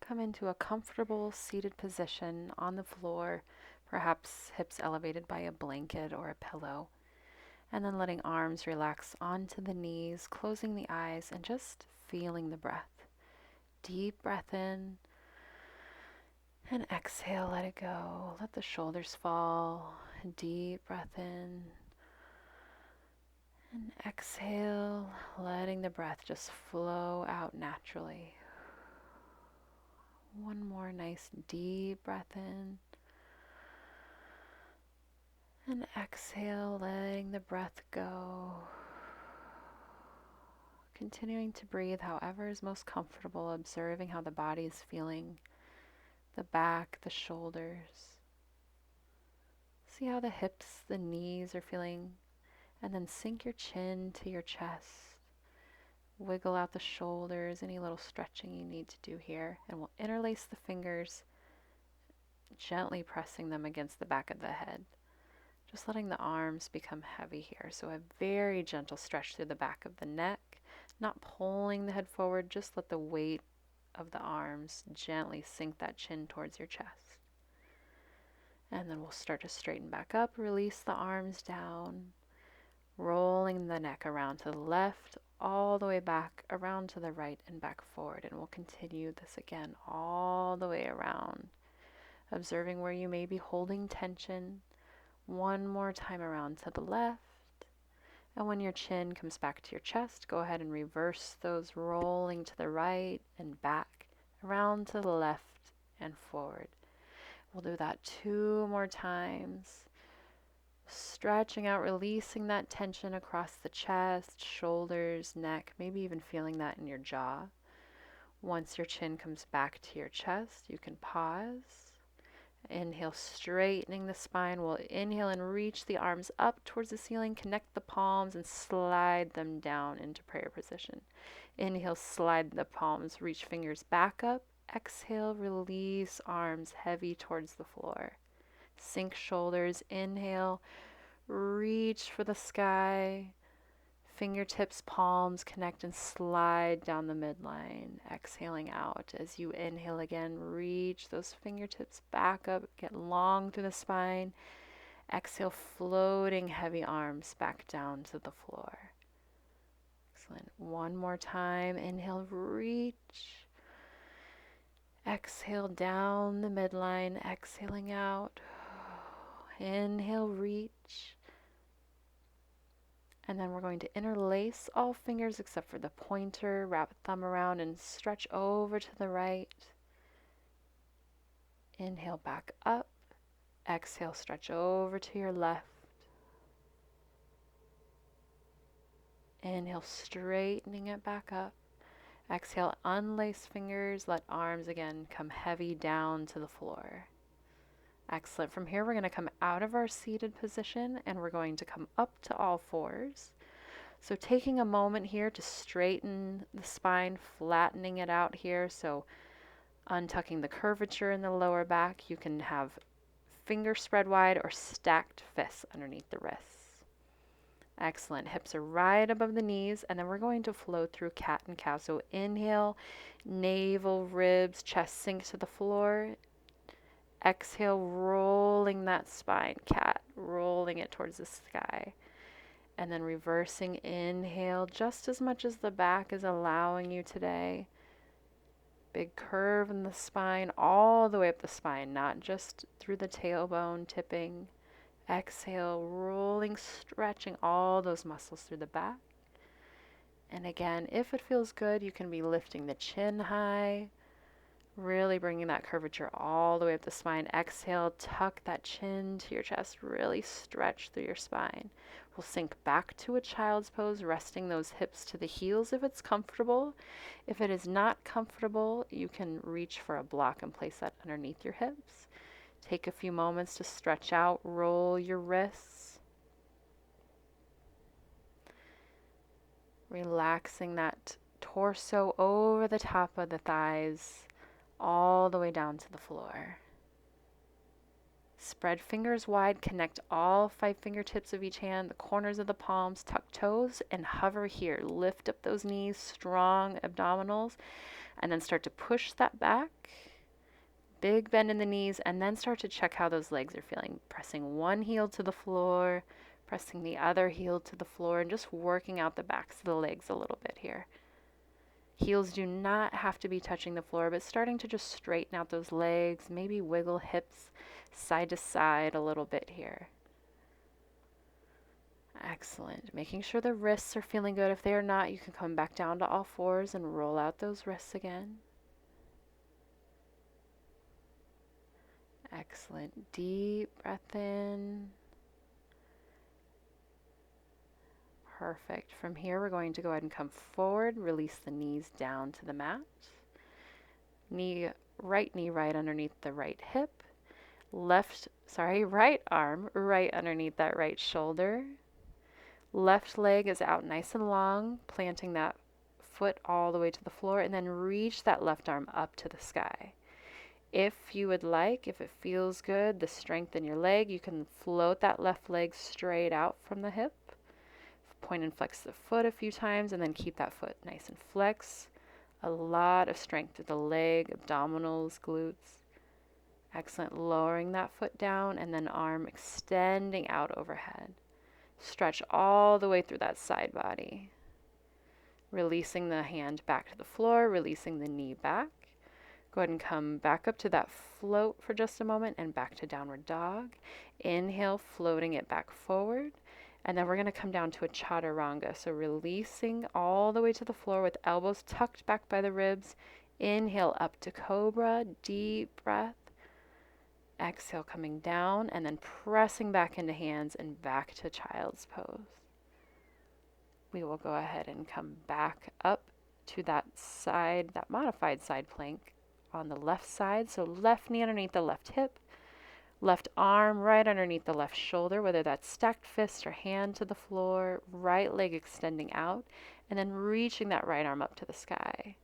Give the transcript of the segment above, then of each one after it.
Come into a comfortable seated position on the floor, perhaps hips elevated by a blanket or a pillow. And then letting arms relax onto the knees, closing the eyes, and just feeling the breath. Deep breath in, and exhale, let it go. Let the shoulders fall. Deep breath in, and exhale, letting the breath just flow out naturally. One more nice deep breath in, and exhale, letting the breath go. Continuing to breathe however is most comfortable, observing how the body is feeling, the back, the shoulders. See how the hips, the knees are feeling, and then sink your chin to your chest. Wiggle out the shoulders, any little stretching you need to do here, and we'll interlace the fingers, gently pressing them against the back of the head. Just letting the arms become heavy here. So a very gentle stretch through the back of the neck, not pulling the head forward, just let the weight of the arms gently sink that chin towards your chest. And then we'll start to straighten back up, release the arms down, rolling the neck around to the left, all the way back, around to the right, and back forward. And we'll continue this again all the way around, observing where you may be holding tension. One more time around to the left. And when your chin comes back to your chest, go ahead and reverse those, rolling to the right and back, around to the left and forward. We'll do that 2 more times. Stretching out, releasing that tension across the chest, shoulders, neck, maybe even feeling that in your jaw. Once your chin comes back to your chest, you can pause. Inhale, straightening the spine. We'll inhale and reach the arms up towards the ceiling, connect the palms and slide them down into prayer position. Inhale, slide the palms, reach fingers back up. Exhale, release arms heavy towards the floor. Sink shoulders, inhale, reach for the sky. Fingertips, palms connect and slide down the midline. Exhaling out as you inhale again, reach those fingertips back up, get long through the spine. Exhale, floating heavy arms back down to the floor. Excellent. One more time. Inhale, reach. Exhale down the midline, exhaling out. Inhale, reach. And then we're going to interlace all fingers except for the pointer, wrap a thumb around and stretch over to the right. Inhale back up. Exhale, stretch over to your left. Inhale, straightening it back up. Exhale, unlace fingers, let arms again come heavy down to the floor. Excellent. From here, we're going to come out of our seated position and we're going to come up to all fours. So taking a moment here to straighten the spine, flattening it out here. So untucking the curvature in the lower back. You can have fingers spread wide or stacked fists underneath the wrists. Excellent. Hips are right above the knees, and then we're going to flow through cat and cow. So inhale, navel, ribs, chest sink to the floor. Exhale, rolling that spine, cat, rolling it towards the sky. And then reversing, inhale, just as much as the back is allowing you today. Big curve in the spine, all the way up the spine, not just through the tailbone, tipping. Exhale, rolling, stretching all those muscles through the back. And again, if it feels good, you can be lifting the chin high, really bringing that curvature all the way up the spine. Exhale, tuck that chin to your chest, really stretch through your spine. We'll sink back to a child's pose, resting those hips to the heels if it's comfortable. If it is not comfortable, you can reach for a block and place that underneath your hips. Take a few moments to stretch out, roll your wrists. Relaxing that torso over the top of the thighs, all the way down to the floor. Spread fingers wide, connect all 5 fingertips of each hand, the corners of the palms, tuck toes, and hover here. Lift up those knees, strong abdominals, and then start to push that back. Big bend in the knees, and then start to check how those legs are feeling. Pressing one heel to the floor, pressing the other heel to the floor, and just working out the backs of the legs a little bit here. Heels do not have to be touching the floor, but starting to just straighten out those legs, maybe wiggle hips side to side a little bit here. Excellent. Making sure the wrists are feeling good. If they are not, you can come back down to all fours and roll out those wrists again. Excellent. Deep breath in. Perfect. From here, we're going to go ahead and come forward, release the knees down to the mat. Right knee right underneath the right hip. Right arm right underneath that right shoulder. Left leg is out nice and long, planting that foot all the way to the floor, and then reach that left arm up to the sky. If you would like, if it feels good, the strength in your leg, you can float that left leg straight out from the hip. Point and flex the foot a few times, and then keep that foot nice and flex. A lot of strength through the leg, abdominals, glutes. Excellent. Lowering that foot down, and then arm extending out overhead. Stretch all the way through that side body. Releasing the hand back to the floor, releasing the knee back. Go ahead and come back up to that float for just a moment and back to downward dog. Inhale, floating it back forward. And then we're going to come down to a chaturanga. So releasing all the way to the floor with elbows tucked back by the ribs. Inhale up to cobra, deep breath. Exhale, coming down and then pressing back into hands and back to child's pose. We will go ahead and come back up to that side, that modified side plank on the left side. So left knee underneath the left hip. Left arm right underneath the left shoulder, whether that's stacked fist or hand to the floor, right leg extending out, and then reaching that right arm up to the sky.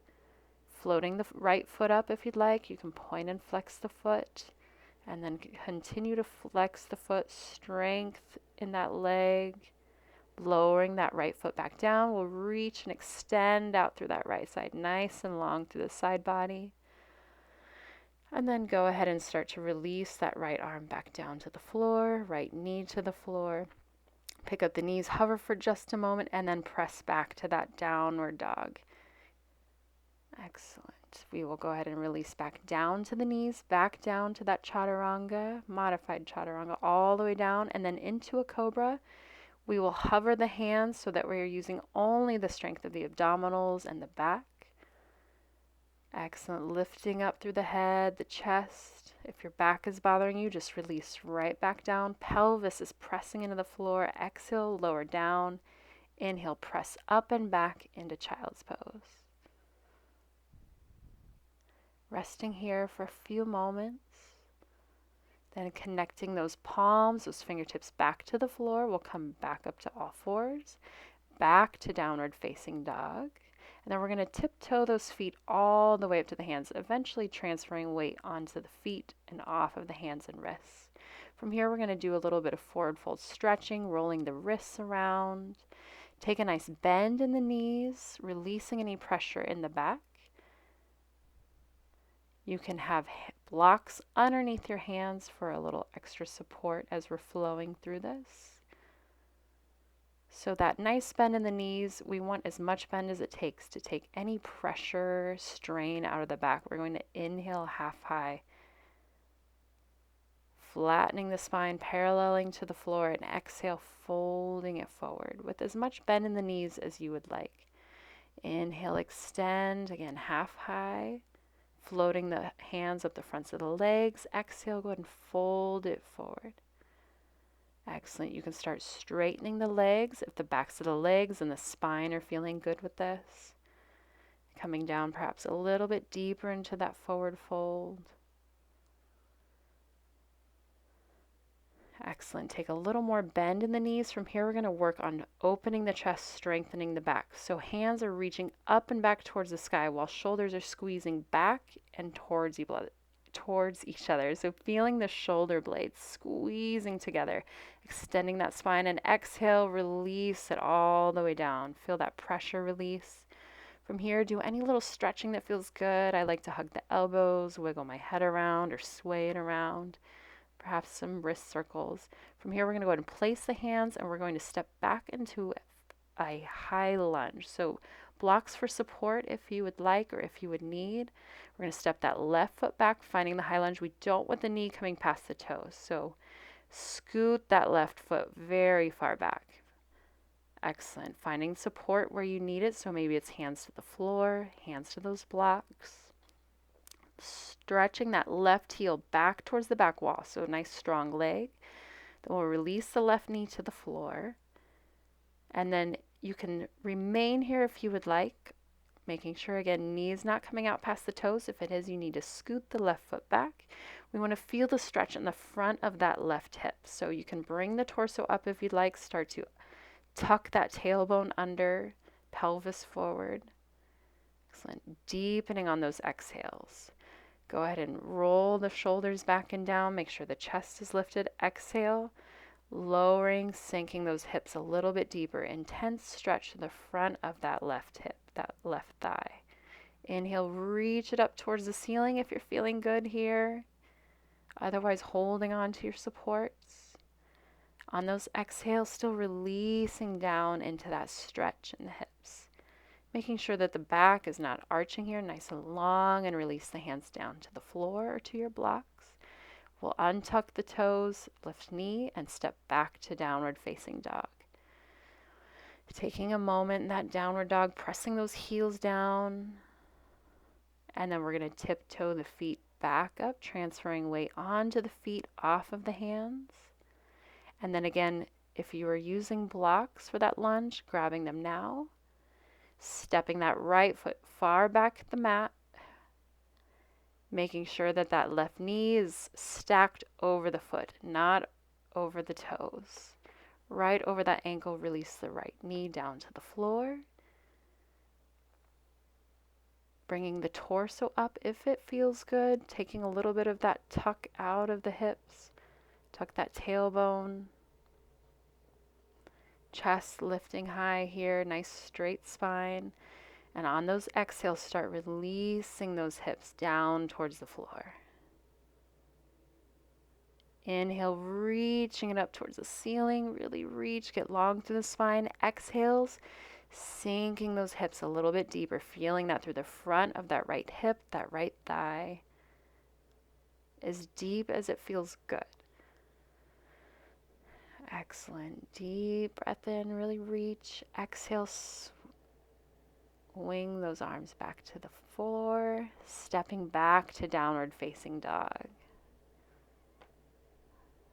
Floating the right foot up if you'd like. You can point and flex the foot, and then continue to flex the foot, strength in that leg. Lowering that right foot back down, we'll reach and extend out through that right side, nice and long through the side body. And then go ahead and start to release that right arm back down to the floor, right knee to the floor. Pick up the knees, hover for just a moment, and then press back to that downward dog. Excellent. We will go ahead and release back down to the knees, back down to that chaturanga, modified chaturanga, all the way down, and then into a cobra. We will hover the hands so that we are using only the strength of the abdominals and the back. Excellent. Lifting up through the head, the chest. If your back is bothering you, just release right back down. Pelvis is pressing into the floor. Exhale, lower down. Inhale, press up and back into child's pose. Resting here for a few moments. Then connecting those palms, those fingertips back to the floor. We'll come back up to all fours. Back to downward facing dog. And then we're going to tiptoe those feet all the way up to the hands, eventually transferring weight onto the feet and off of the hands and wrists. From here, we're going to do a little bit of forward fold stretching, rolling the wrists around. Take a nice bend in the knees, releasing any pressure in the back. You can have blocks underneath your hands for a little extra support as we're flowing through this. So that nice bend in the knees, we want as much bend as it takes to take any pressure, strain out of the back. We're going to inhale half high, flattening the spine, paralleling to the floor, and exhale, folding it forward with as much bend in the knees as you would like. Inhale, extend, again, half high, floating the hands up the fronts of the legs. Exhale, go ahead and fold it forward. Excellent. You can start straightening the legs if the backs of the legs and the spine are feeling good with this. Coming down perhaps a little bit deeper into that forward fold. Excellent. Take a little more bend in the knees. From here, we're going to work on opening the chest, strengthening the back. So hands are reaching up and back towards the sky while shoulders are squeezing back and towards towards each other. So feeling the shoulder blades squeezing together, extending that spine, and exhale, release it all the way down. Feel that pressure release. From here, do any little stretching that feels good. I like to hug the elbows, wiggle my head around or sway it around, perhaps some wrist circles. From here, we're going to go ahead and place the hands and we're going to step back into a high lunge. So blocks for support if you would like or if you would need. We're going to step that left foot back, finding the high lunge. We don't want the knee coming past the toes. So scoot that left foot very far back. Excellent. Finding support where you need it. So maybe it's hands to the floor, hands to those blocks. Stretching that left heel back towards the back wall. So a nice strong leg. Then we'll release the left knee to the floor. And then you can remain here if you would like, making sure, again, knees not coming out past the toes. If it is, you need to scoot the left foot back. We want to feel the stretch in the front of that left hip. So you can bring the torso up if you'd like. Start to tuck that tailbone under, pelvis forward. Excellent. Deepening on those exhales. Go ahead and roll the shoulders back and down. Make sure the chest is lifted. Exhale. Lowering, sinking those hips a little bit deeper. Intense stretch to the front of that left hip, that left thigh. Inhale, reach it up towards the ceiling if you're feeling good here. Otherwise, holding on to your supports. On those exhales, still releasing down into that stretch in the hips. Making sure that the back is not arching here, nice and long, and release the hands down to the floor or to your blocks. We'll untuck the toes, lift knee, and step back to downward facing dog. Taking a moment in that downward dog, pressing those heels down. And then we're going to tiptoe the feet back up, transferring weight onto the feet, off of the hands. And then again, if you are using blocks for that lunge, grabbing them now. Stepping that right foot far back at the mat. Making sure that that left knee is stacked over the foot, not over the toes. Right over that ankle, release the right knee down to the floor. Bringing the torso up if it feels good, taking a little bit of that tuck out of the hips. Tuck that tailbone. Chest lifting high here, nice straight spine. And on those exhales, start releasing those hips down towards the floor. Inhale, reaching it up towards the ceiling. Really reach, get long through the spine. Exhales, sinking those hips a little bit deeper. Feeling that through the front of that right hip, that right thigh. As deep as it feels good. Excellent. Deep breath in, really reach. Exhale, swing those arms back to the floor, stepping back to downward facing dog.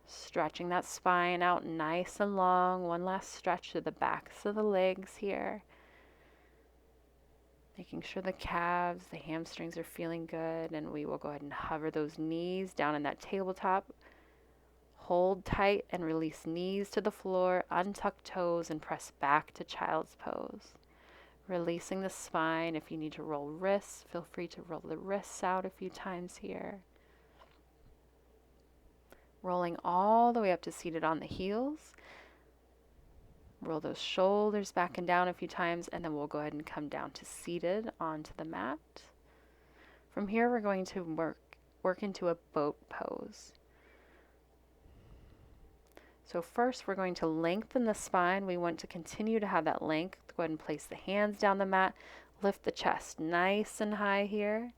Stretching that spine out nice and long. One last stretch to the backs of the legs here. Making sure the calves, the hamstrings are feeling good. And we will go ahead and hover those knees down in that tabletop. Hold tight and release knees to the floor. Untuck toes and press back to child's pose. Releasing the spine. If you need to roll wrists, feel free to roll the wrists out a few times here. Rolling all the way up to seated on the heels. Roll those shoulders back and down a few times, and then we'll go ahead and come down to seated onto the mat. From here, we're going to work into a boat pose. So first, we're going to lengthen the spine. We want to continue to have that length. Go ahead and place the hands down the mat. Lift the chest nice and high here.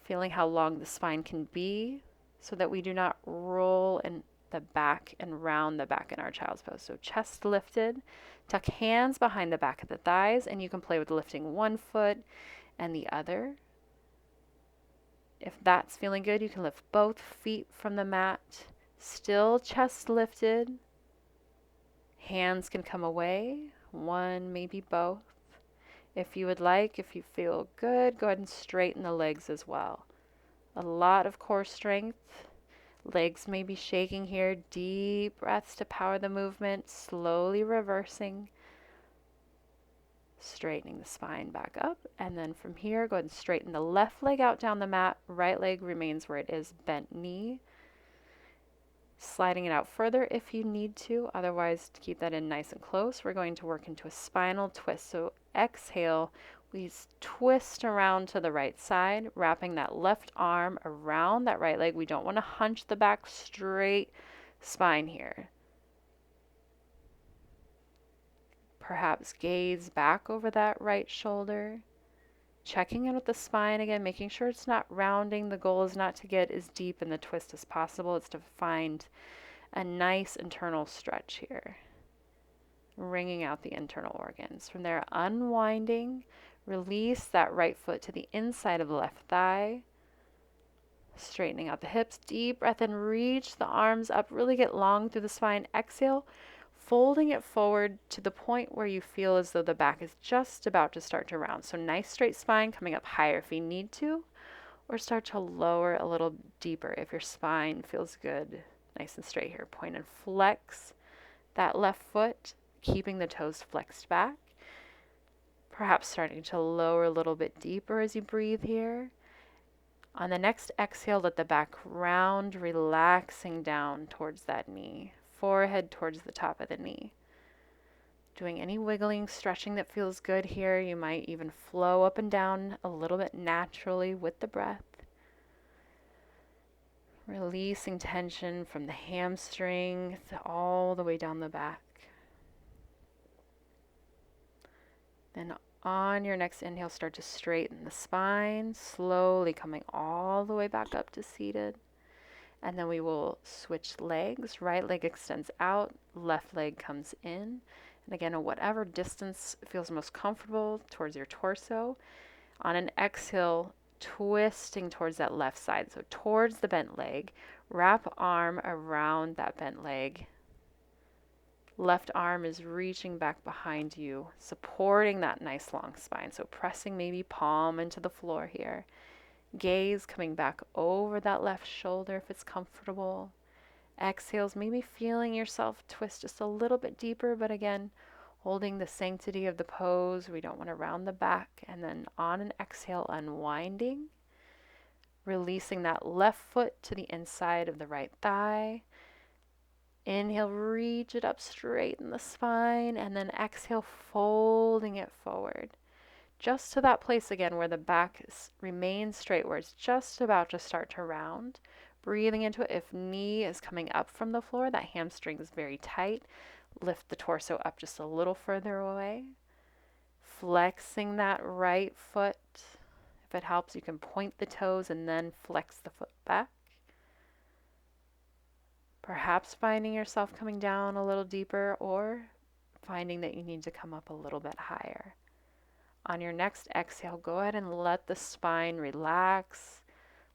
Feeling how long the spine can be so that we do not roll in the back and round the back in our child's pose. So chest lifted. Tuck hands behind the back of the thighs, and you can play with lifting one foot and the other. If that's feeling good, you can lift both feet from the mat. Still chest lifted. Hands can come away. One, maybe both. If you would like, if you feel good, go ahead and straighten the legs as well. A lot of core strength. Legs may be shaking here. Deep breaths to power the movement. Slowly reversing. Straightening the spine back up, and then from here, go ahead and straighten the left leg out down the mat. Right leg remains where it is, bent knee. Sliding it out further if you need to, otherwise to keep that in nice and close, we're going to work into a spinal twist. So exhale, we twist around to the right side, wrapping that left arm around that right leg. We don't want to hunch the back, straight spine here. Perhaps gaze back over that right shoulder. Checking in with the spine again, making sure it's not rounding. The goal is not to get as deep in the twist as possible. It's to find a nice internal stretch here. Wringing out the internal organs. From there, unwinding, release that right foot to the inside of the left thigh. Straightening out the hips. Deep breath in, reach the arms up, really get long through the spine. Exhale, folding it forward to the point where you feel as though the back is just about to start to round. So nice straight spine, coming up higher if you need to, or start to lower a little deeper if your spine feels good. Nice and straight here. Point and flex that left foot, keeping the toes flexed back. Perhaps starting to lower a little bit deeper as you breathe here. On the next exhale, let the back round, relaxing down towards that knee. Forehead towards the top of the knee. Doing any wiggling, stretching that feels good here. You might even flow up and down a little bit naturally with the breath. Releasing tension from the hamstring all the way down the back. Then on your next inhale, start to straighten the spine, slowly coming all the way back up to seated. And then we will switch legs. Right leg extends out, left leg comes in. And again, at whatever distance feels most comfortable towards your torso. On an exhale, twisting towards that left side. So towards the bent leg, wrap arm around that bent leg. Left arm is reaching back behind you, supporting that nice long spine. So pressing maybe palm into the floor here. Gaze coming back over that left shoulder if it's comfortable. Exhales, maybe feeling yourself twist just a little bit deeper, but again, holding the sanctity of the pose. We don't want to round the back. And then on an exhale, unwinding. Releasing that left foot to the inside of the right thigh. Inhale, reach it up, straighten the spine, and then exhale, folding it forward. Just to that place again where the back remains straight, where it's just about to start to round. Breathing into it. If knee is coming up from the floor, that hamstring is very tight. Lift the torso up just a little further away. Flexing that right foot. If it helps, you can point the toes and then flex the foot back. Perhaps finding yourself coming down a little deeper, or finding that you need to come up a little bit higher. On your next exhale, go ahead and let the spine relax.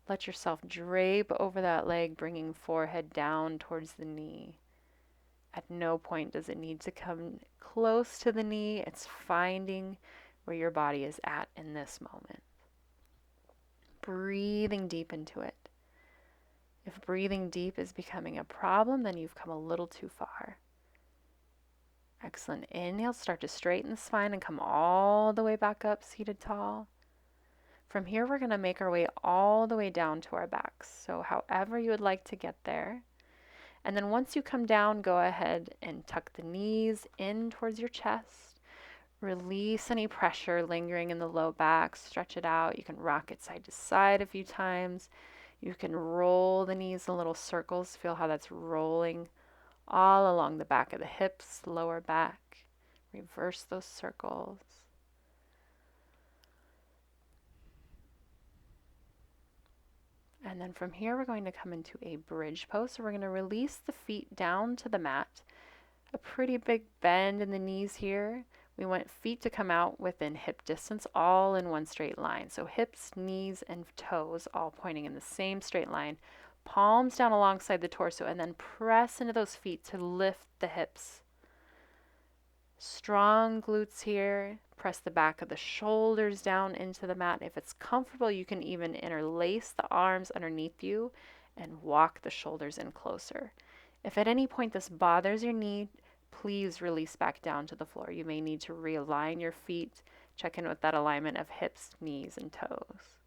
Let yourself drape over that leg, bringing forehead down towards the knee. At no point does it need to come close to the knee. It's finding where your body is at in this moment. Breathing deep into it. If breathing deep is becoming a problem, then you've come a little too far. Excellent. Inhale, start to straighten the spine and come all the way back up, seated tall. From here, we're going to make our way all the way down to our backs. So however you would like to get there. And then once you come down, go ahead and tuck the knees in towards your chest. Release any pressure lingering in the low back. Stretch it out. You can rock it side to side a few times. You can roll the knees in little circles. Feel how that's rolling all along the back of the hips, lower back. Reverse those circles. And then from here, we're going to come into a bridge pose. So we're going to release the feet down to the mat. A pretty big bend in the knees here. We want feet to come out within hip distance, all in one straight line. So hips, knees, and toes all pointing in the same straight line. Palms down alongside the torso, and then press into those feet to lift the hips. Strong glutes here. Press the back of the shoulders down into the mat. If it's comfortable, you can even interlace the arms underneath you and walk the shoulders in closer. If at any point this bothers your knee, please release back down to the floor. You may need to realign your feet. Check in with that alignment of hips, knees, and toes.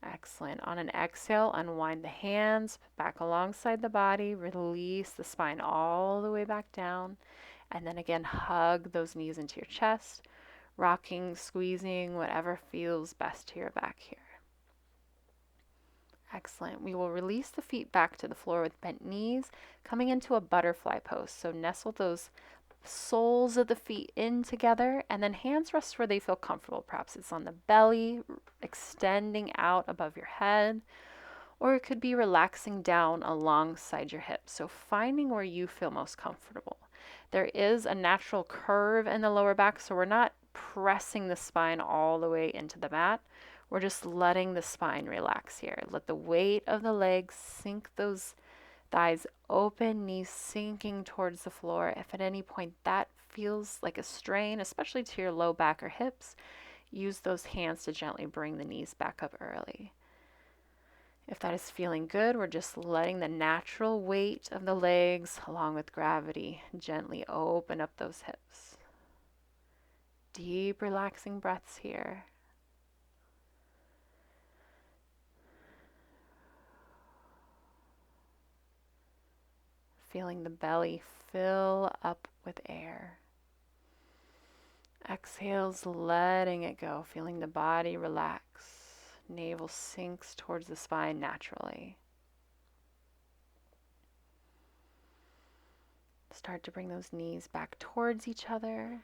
Excellent. On an exhale, unwind the hands back alongside the body. Release the spine all the way back down. And then again, hug those knees into your chest, rocking, squeezing, whatever feels best to your back here. Excellent. We will release the feet back to the floor with bent knees, coming into a butterfly pose. So nestle those soles of the feet in together, and then hands rest where they feel comfortable. Perhaps it's on the belly, extending out above your head, or it could be relaxing down alongside your hips. So finding where you feel most comfortable. There is a natural curve in the lower back, so we're not pressing the spine all the way into the mat. We're just letting the spine relax here. Let the weight of the legs sink those thighs open, knees sinking towards the floor. If at any point that feels like a strain, especially to your low back or hips, use those hands to gently bring the knees back up early. If that is feeling good, we're just letting the natural weight of the legs, along with gravity, gently open up those hips. Deep, relaxing breaths here. Feeling the belly fill up with air. Exhales, letting it go, feeling the body relax. Navel sinks towards the spine naturally. Start to bring those knees back towards each other.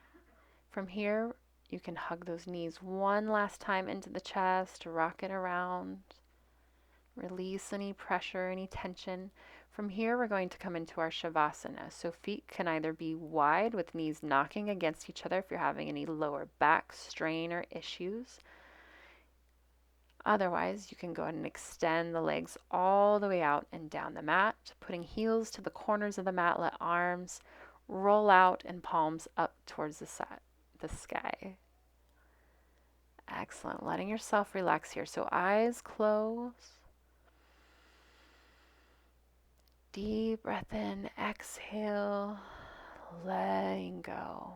From here, you can hug those knees one last time into the chest, rock it around. Release any pressure, any tension. From here, we're going to come into our Shavasana. So feet can either be wide with knees knocking against each other if you're having any lower back strain or issues. Otherwise, you can go ahead and extend the legs all the way out and down the mat, putting heels to the corners of the mat. Let arms roll out and palms up towards the sky. Excellent. Letting yourself relax here. So eyes closed. Deep breath in, exhale, letting go.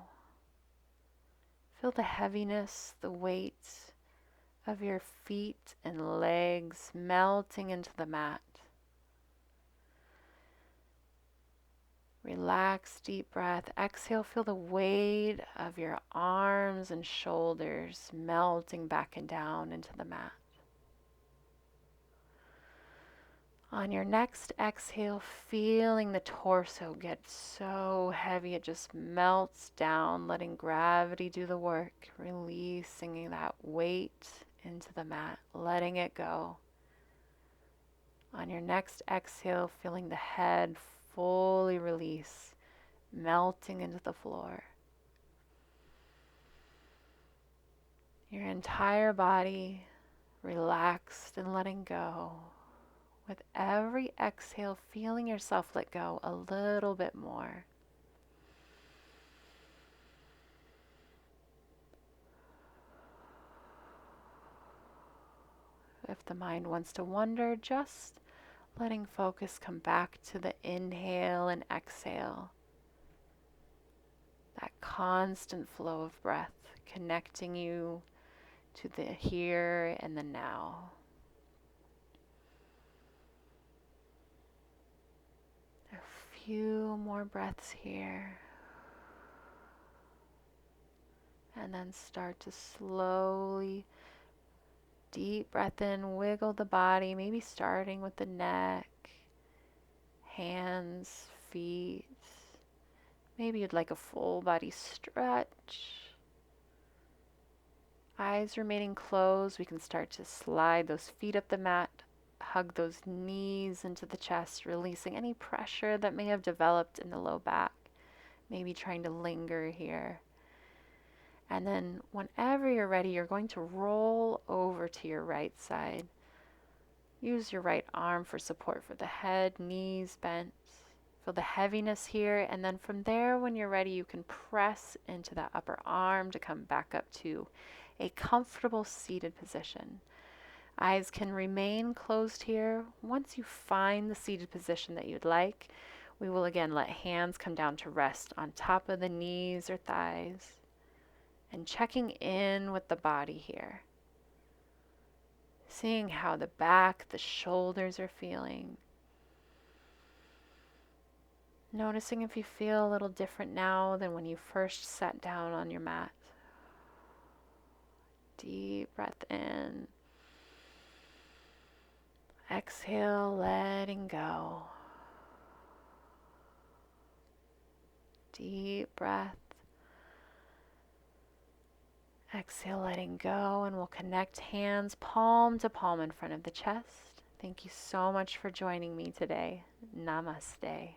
Feel the heaviness, the weight of your feet and legs melting into the mat. Relax, deep breath. Exhale, feel the weight of your arms and shoulders melting back and down into the mat. On your next exhale, feeling the torso get so heavy, it just melts down, letting gravity do the work, releasing that weight into the mat, letting it go. On your next exhale, feeling the head fully release, melting into the floor. Your entire body relaxed and letting go. With every exhale, feeling yourself let go a little bit more. If the mind wants to wander, just letting focus come back to the inhale and exhale. That constant flow of breath connecting you to the here and the now. A few more breaths here. And then start to slowly, deep breath in, wiggle the body, maybe starting with the neck, hands, feet. Maybe you'd like a full body stretch. Eyes remaining closed, we can start to slide those feet up the mat, hug those knees into the chest, releasing any pressure that may have developed in the low back. Maybe trying to linger here. And then whenever you're ready, you're going to roll over to your right side. Use your right arm for support for the head, knees bent. Feel the heaviness here, and then from there, when you're ready, you can press into that upper arm to come back up to a comfortable seated position. Eyes can remain closed here. Once you find the seated position that you'd like, We will again let hands come down to rest on top of the knees or thighs, and checking in with the body here. Seeing how the back, the shoulders are feeling. Noticing if you feel a little different now than when you first sat down on your mat. Deep breath in. Exhale, letting go. Deep breath. Exhale, letting go, and we'll connect hands palm to palm in front of the chest. Thank you so much for joining me today. Namaste.